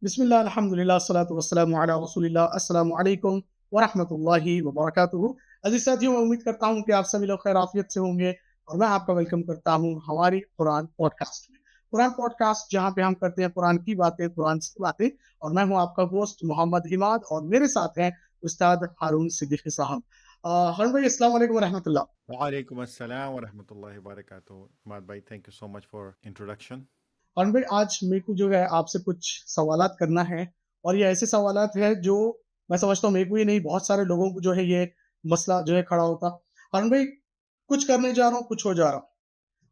بسم اللہ الحمد للہ الصلاۃ والسلام علی رسول اللہ السلام علیکم ورحمۃ اللہ وبرکاتہ۔ عزیز ساتھیوں، میں امید کرتا ہوں کہ آپ سبھی لوگ خیر عافیت سے ہوں گے اور میں آپ کا ویلکم کرتا ہوں ہماری قرآن پوڈ کاسٹ میں۔ قرآن پوڈ کاسٹ جہاں پہ ہم کرتے ہیں قرآن کی باتیں، قرآن سے باتیں، اور میں ہوں آپ کا ہوسٹ محمد حماد، اور میرے ساتھ ہیں استاد ہارون صدیقی صاحب۔ ہارون بھائی، السلام علیکم ورحمۃ اللہ۔ وعلیکم السلام ورحمۃ اللہ وبرکاتہ. ماد بھائی thank you so much for introduction. Haroon بھائی، آج میرے کو جو ہے آپ سے کچھ سوالات کرنا ہے، اور یہ ایسے سوالات ہیں جو میں سمجھتا ہوں میرے کو ہی نہیں، بہت سارے لوگوں کو جو ہے یہ مسئلہ جو ہے کھڑا ہوتا۔ ہارون بھائی، کچھ کرنے جا رہا ہوں، کچھ ہو جا رہا ہوں،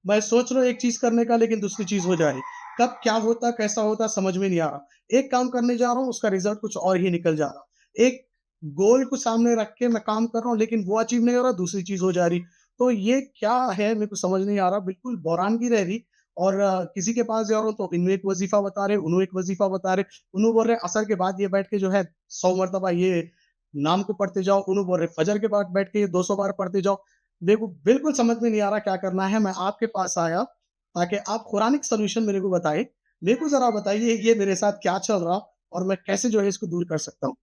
میں سوچ رہا ہوں ایک چیز کرنے کا لیکن دوسری چیز ہو جا رہی، کب کیا ہوتا کیسا ہوتا سمجھ میں نہیں آ رہا۔ ایک کام کرنے جا رہا ہوں، اس کا رزلٹ کچھ اور ہی نکل جا رہا۔ ایک گول کو سامنے رکھ کے میں کام کر رہا ہوں لیکن وہ اچیو نہیں ہو رہا، دوسری چیز ہو جا رہی۔ تو یہ کیا ہے میرے کو سمجھ نہیں آ رہا، بالکل بحران کی رہ رہی۔ اور کسی کے پاس جا رہا ہوں تو انہوں ایک وظیفہ بتا رہے، انہوں ایک وظیفہ بتا رہے، انہوں بول رہے عصر کے بعد یہ بیٹھ کے جو ہے 100 مرتبہ یہ نام کو پڑھتے جاؤ، انہوں بول رہے فجر کے بعد بیٹھ کے یہ 200 بار پڑھتے جاؤ۔ دیکھو بالکل سمجھ میں نہیں آ رہا کیا کرنا ہے۔ میں آپ کے پاس آیا تاکہ آپ قرآنک سولوشن میرے کو بتائیں۔ میرے کو ذرا بتائیے یہ میرے ساتھ کیا چل رہا اور میں کیسے جو ہے اس کو دور کر سکتا ہوں۔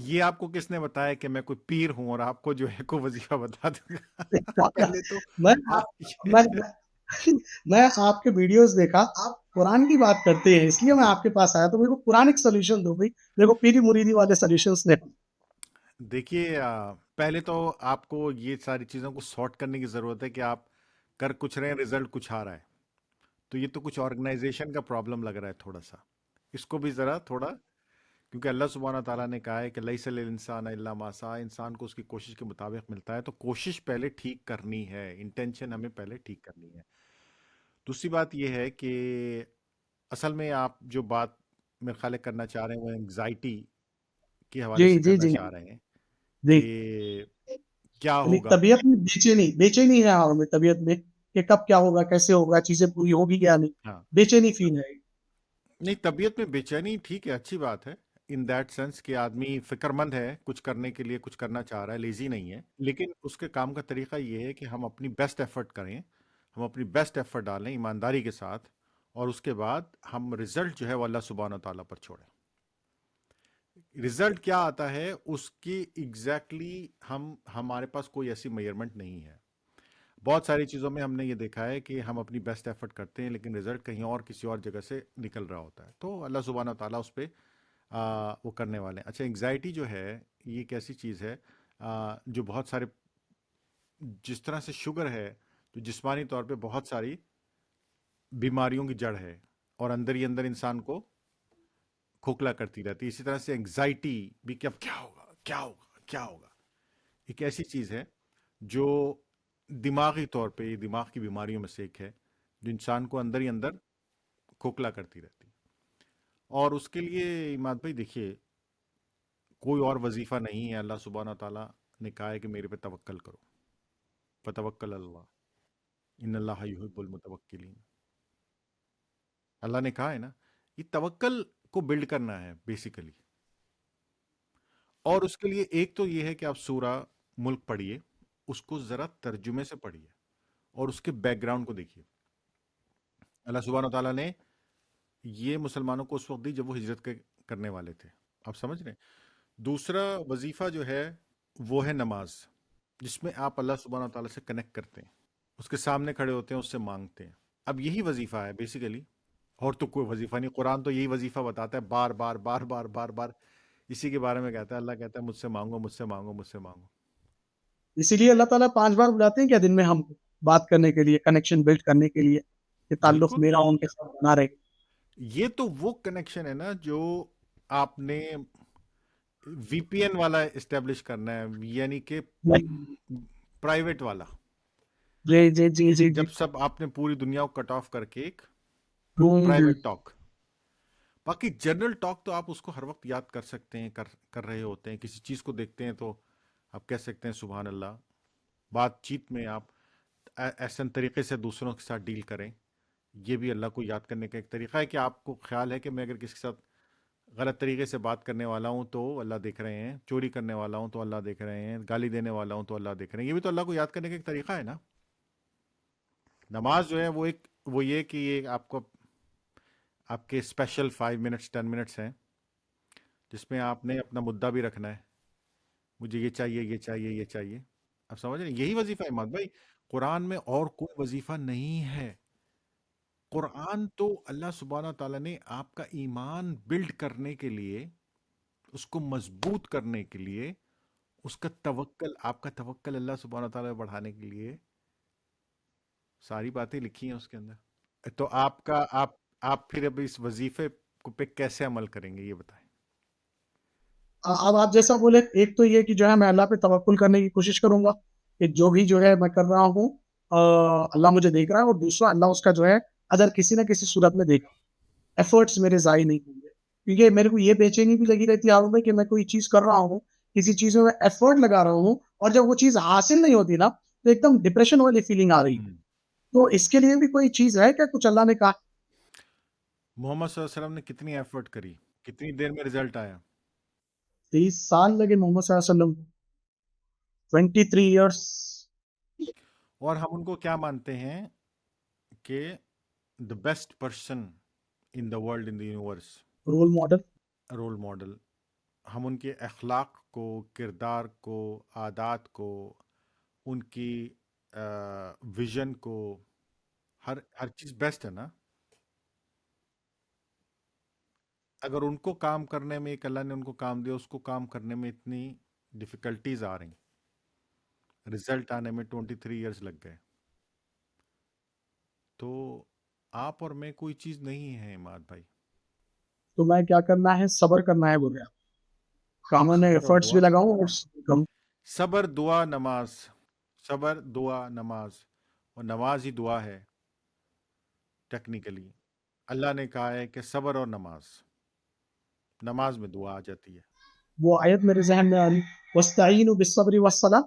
یہ آپ کو کس نے بتایا کہ میں کوئی پیر ہوں اور آپ کو جو ہے کوئی وظیفہ بتا دوں گا؟ پہلے تو میں آپ میں میں آپ کے ویڈیوز دیکھا، آپ قرآن کی بات کرتے ہیں، اس لیے میں آپ کے پاس آیا تو میرے کو قرآنک سولوشن دو بھائی، میرے کو پیری مریدی والے سولوشنز نے۔ دیکھیے، پہلے تو آپ کو یہ ساری چیزوں کو سارٹ کرنے کی ضرورت ہے کہ آپ کر کچھ رہے ہیں، رزلٹ کچھ آ رہا ہے. تو یہ تو کچھ آرگنائزیشن کا پرابلم لگ رہا ہے تھوڑا سا. اس کو بھی ذرا تھوڑا، کیونکہ اللہ سبحانہ تعالیٰ نے کہا ہے کہ لیس للانسان الا ما سعی، انسان کو اس کی کوشش کے مطابق ملتا ہے. تو کوشش پہلے ٹھیک کرنی ہے، انٹینشن ہمیں پہلے ٹھیک کرنی ہے. دوسری بات یہ ہے کہ اصل میں آپ جو بات میرے خیال ہے کرنا چاہ رہے ہیں وہ انگزائٹی کے حوالے جی سے جی کرنا جی چاہ رہے ہیں جی، کہ کیا یعنی ہوگا. طبیعت میں بےچینی بےچینی ہے ہمیں طبیعت میں کہ کب کیا ہوگا، کیسے ہوگا، چیزیں پوری ہوگی یا نہیں، ہاں، بےچینی فیل ہے۔ نہیں، طبیعت میں بے چینی ٹھیک ہے، اچھی بات ہے. ان دیٹ سینس کہ آدمی فکر مند ہے کچھ کرنے کے لیے، کچھ کرنا چاہ رہا ہے، لیزی نہیں ہے. لیکن اس کے کام کا طریقہ یہ ہے کہ ہم اپنی بیسٹ ایفرٹ کریں، ہم اپنی بیسٹ ایفرٹ ڈالیں ایمانداری کے ساتھ، اور اس کے بعد ہم رزلٹ جو ہے وہ اللہ سبحانہ و تعالیٰ پر چھوڑیں. رزلٹ کیا آتا ہے اس کی ایگزیکٹلی ہمارے پاس کوئی ایسی میئرمنٹ نہیں ہے. بہت ساری چیزوں میں ہم نے یہ دیکھا ہے کہ ہم اپنی بیسٹ ایفرٹ کرتے ہیں لیکن رزلٹ کہیں اور کسی اور جگہ سے نکل رہا ہوتا ہے. تو اللہ سبحانہ تعالیٰ اس پہ وہ کرنے والے ہیں. اچھا، انگزائٹی جو ہے یہ ایک ایسی چیز ہے جو بہت سارے، جس طرح سے شوگر ہے جو جسمانی طور پہ بہت ساری بیماریوں کی جڑ ہے اور اندر ہی اندر انسان کو کھوکھلا کرتی رہتی، اسی طرح سے انگزائٹی بھی کہ اب کیا ہوگا کیا ہوگا کیا ہوگا، ایک ایسی چیز ہے جو دماغی طور پہ، یہ دماغ کی بیماریوں میں سے ایک ہے جو انسان کو اندر ہی اندر کھوکھلا کرتی رہتی. اور اس کے لیے عماد بھائی دیکھیے، کوئی اور وظیفہ نہیں ہے. اللہ سبحانہ تعالیٰ نے کہا ہے کہ میرے پہ توکل کرو، فتوکل اللہ، ان اللہ یحب المتوکلین. اللہ نے کہا ہے نا، یہ توکل کو بلڈ کرنا ہے بیسیکلی. اور اس کے لیے ایک تو یہ ہے کہ آپ سورہ ملک پڑھیے، اس کو ذرا ترجمے سے پڑھیے اور اس کے بیک گراؤنڈ کو دیکھیے. اللہ سبحانہ تعالیٰ نے یہ مسلمانوں کو اس وقت دی جب وہ ہجرت کرنے والے تھے. آپ سمجھ رہے ہیں. دوسرا وظیفہ جو ہے وہ ہے نماز، جس میں آپ اللہ سبحانہ تعالیٰ سے کنیکٹ کرتے ہیں، اس کے سامنے کھڑے ہوتے ہیں، اس سے مانگتے ہیں. اب یہی وظیفہ ہے بیسیکلی، اور تو کوئی وظیفہ نہیں. قرآن تو یہی وظیفہ بتاتا ہے بار بار بار بار بار بار، اسی کے بارے میں کہتا ہے. اللہ کہتا ہے مجھ سے مانگو، مجھ سے مانگو، مجھ سے مانگو. اسی لیے اللہ تعالیٰ 5 بار بلاتے ہیں کیا دن میں ہم کو بات کرنے کے لیے، کنیکشن بلڈ کرنے کے لیے، کہ تعلق بالکل، میرا ان کے ساتھ بنا رہے۔ یہ تو وہ کنیکشن ہے نا جو آپ نے وی پی این والا اسٹیبلش کرنا ہے، یعنی کہ پرائیویٹ والا. جی جی جی جی جی۔ جب سب آپ نے پوری دنیا کو کٹ آف کر کے ایک ہوں، پرائیویٹ ٹاک. باقی جنرل ٹاک تو آپ اس کو ہر وقت یاد کر سکتے ہیں، کر رہے ہوتے ہیں. کسی چیز کو دیکھتے ہیں تو آپ کہہ سکتے ہیں سبحان اللہ. بات چیت میں آپ ایسے طریقے سے دوسروں کے ساتھ ڈیل کریں. یہ بھی اللہ کو یاد کرنے کا ایک طریقہ ہے کہ آپ کو خیال ہے کہ میں اگر کسی کے ساتھ غلط طریقے سے بات کرنے والا ہوں تو اللہ دیکھ رہے ہیں، چوری کرنے والا ہوں تو اللہ دیکھ رہے ہیں، گالی دینے والا ہوں تو اللہ دیکھ رہے ہیں. یہ بھی تو اللہ کو یاد کرنے کا ایک طریقہ ہے نا. نماز جو ہے وہ یہ کہ یہ آپ کو آپ کے اسپیشل 5 منٹس 10 منٹس ہیں جس میں آپ نے اپنا مدعا بھی رکھنا ہے، مجھے یہ چاہیے یہ چاہیے یہ چاہیے. آپ سمجھ رہے ہیں؟ یہی وظیفہ ہے اماد بھائی. قرآن میں اور کوئی وظیفہ نہیں ہے. قرآن تو اللہ سبحانہ تعالیٰ نے آپ کا ایمان بلڈ کرنے کے لیے، اس کو مضبوط کرنے کے لیے، اس کا توکل، آپ کا توکل اللہ سبحانہ تعالیٰ پہ بڑھانے کے لیے ساری باتیں لکھی ہیں اس کے اندر. تو آپ پھر اب اس وظیفے پہ کیسے عمل کریں گے یہ بتائیں. اب آپ جیسا بولے، ایک تو یہ کہ جو ہے میں اللہ پہ توکل کرنے کی کوشش کروں گا کہ جو بھی جو ہے میں کر رہا ہوں اللہ مجھے دیکھ رہا ہے، اور دوسرا اللہ اس کا جو ہے اگر کسی نہ کسی صورت میں دیکھا، ایفرٹس میرے ضائع نہیں ہوں گے. کیونکہ میرے کو یہ بے چینی بھی لگی رہتی ہے عالم میں کہ میں کوئی چیز کر رہا ہوں، کسی چیز میں ایفرٹ لگا رہا ہوں، اور جب وہ چیز حاصل نہیں ہوتی نا تو ایک دم ڈپریشن والی فیلنگ آ رہی ہے. تو اس کے لیے بھی کوئی چیز ہے کیا، کچھ اللہ نے کہا؟ محمد صلی اللہ علیہ وسلم نے کتنی ایفرٹ کری، کتنی دیر میں رزلٹ آیا؟ 30 سال لگے محمد صلی اللہ علیہ وسلم، 23 ایئرس. اور ہم ان کو کیا مانتے ہیں کہ the best person in the world, in the universe, role model. Role model. ہم ان کے اخلاق کو، کردار کو، عادات کو، ان کی ویژن کو، ہر چیز بیسٹ ہے نا. اگر ان کو کام کرنے میں، ایک اللہ نے ان کو کام دیا، اس کو کام کرنے میں اتنی ڈیفیکلٹیز آ رہی، رزلٹ آنے میں 23 ایئرز لگ گئے، تو آپ اور میں کوئی چیز نہیں ہے اماد بھائی. تو میں کیا کرنا ہے؟ صبر کرنا ہے. بول رہا کاموں میں صبر اور ایفرٹس دعا، بھی لگاؤں اور صبر، دعا، نماز. صبر، دعا، نماز. اور نماز ہی دعا ہے ٹیکنیکلی. اللہ نے کہا ہے کہ صبر اور نماز، نماز میں دعا آ جاتی ہے. وہ آیت میرے ذہن میں آ رہی، وَاسْتَعِينُوا بِالصَّبْرِ وَالصَّلَاةِ.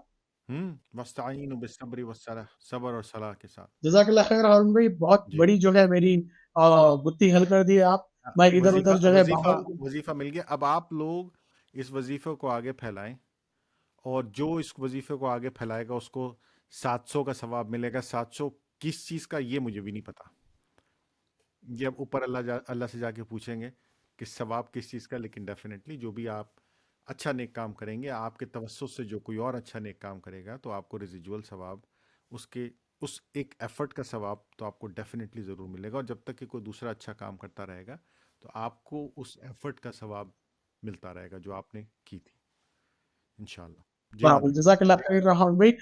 وَاسْتَعِينُوا بِالصَّبْرِ وَالصَّلَاةِ، صبر اور صلاح کے ساتھ. جزاک اللہ خیر ہارون بھائی، بہت جی، بڑی جو ہے میری گتی حل کر دی آپ. میں ادھر وظیفہ ادھر جو ہے وظیفہ باہر. وظیفہ مل گیا. اب آپ لوگ اس وظیفے کو آگے پھیلائیں، اور جو اس وظیفے کو آگے پھیلائے گا اس کو 700 کا ثواب ملے گا. 700 کس چیز کا یہ مجھے بھی نہیں پتا، یہ اب اوپر اللہ سے جا کے پوچھیں گے کہ ثواب کس چیز کا. لیکن ڈیفینیٹلی جو بھی آپ اچھا نیک کام کریں گے، آپ کے توسط سے جو کوئی اور اچھا نیک کام کرے گا، تو آپ کو ریزیجول ثواب، اس ایک ایفرٹ کا ثواب تو آپ کو ڈیفینیٹلی ضرور ملے گا. اور جب تک کہ کوئی دوسرا اچھا کام کرتا رہے گا تو آپ کو اس ایفرٹ کا ثواب ملتا رہے گا جو آپ نے کی تھی، انشاءاللہ. جی مد بھائی. جزاک اللہ خیر ہارون بھائی.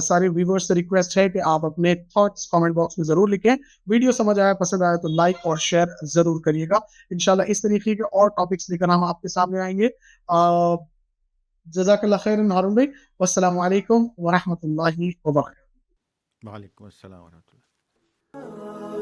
سارے ویورز سے ریکویسٹ ہے کہ آپ اپنے تھاٹس کامنٹ باکس میں ضرور لکھیں. ویڈیو سمجھ آیا، پسند آیا تو لائک اور شیئر ضرور کریے گا. انشاءاللہ اس طریقے کے اور ٹاپکس لے کر ہم آپ کے سامنے آئیں گے. جزاک اللہ خیر ہارون بھائی. والسلام علیکم ورحمۃ اللہ وبرکاتہ. وعلیکم السلام ورحمۃ اللہ.